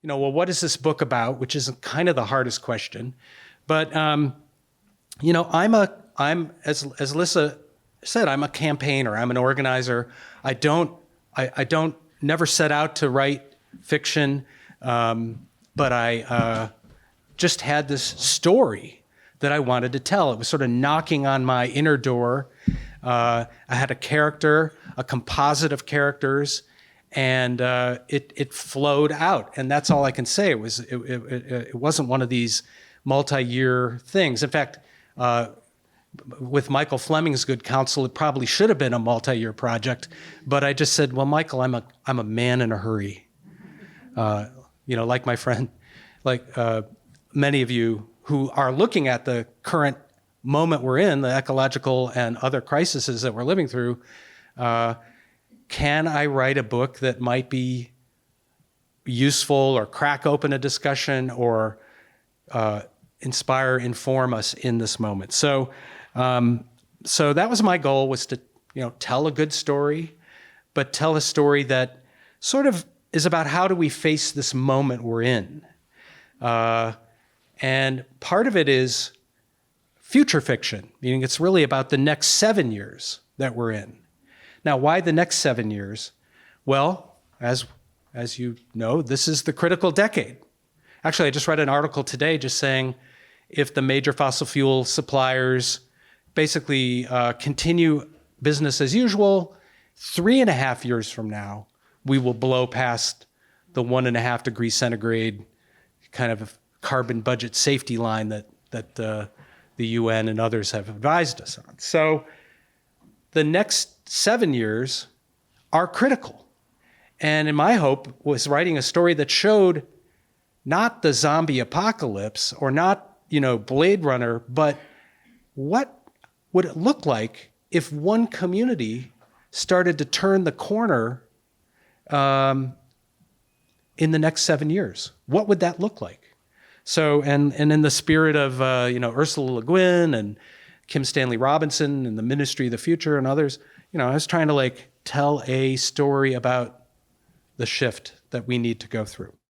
well, what is this book about? Which is kind of the hardest question. But, I'm as Alyssa said, I'm a campaigner. I'm an organizer. I don't never set out to write fiction, but I just had this story that I wanted to tell. It was sort of knocking on my inner door. I had a character, a composite of characters, and it flowed out. And that's all I can say. It wasn't one of these multi-year things. In fact, with Michael Fleming's good counsel, it probably should have been a multi-year project. But I just said, well, Michael, I'm a man in a hurry. Like my friend, many of you who are looking at the current moment we're in, the ecological and other crises that we're living through, can I write a book that might be useful or crack open a discussion or inspire, inform us in this moment? So that was my goal, was to tell a good story, but tell a story that sort of is about how do we face this moment we're in. And part of it is future fiction, meaning it's really about the next 7 years that we're in. Now, why the next 7 years? Well, as you know, this is the critical decade. Actually, I just read an article today just saying if the major fossil fuel suppliers basically continue business as usual, 3.5 years from now, we will blow past the 1.5 degrees centigrade kind of carbon budget safety line that the UN and others have advised us on. So the next 7 years are critical. And in my hope was writing a story that showed not the zombie apocalypse or not, Blade Runner, but what would it look like if one community started to turn the corner in the next 7 years? What would that look like? So, and in the spirit of, Ursula Le Guin and Kim Stanley Robinson and the Ministry of the Future and others, I was trying to tell a story about the shift that we need to go through.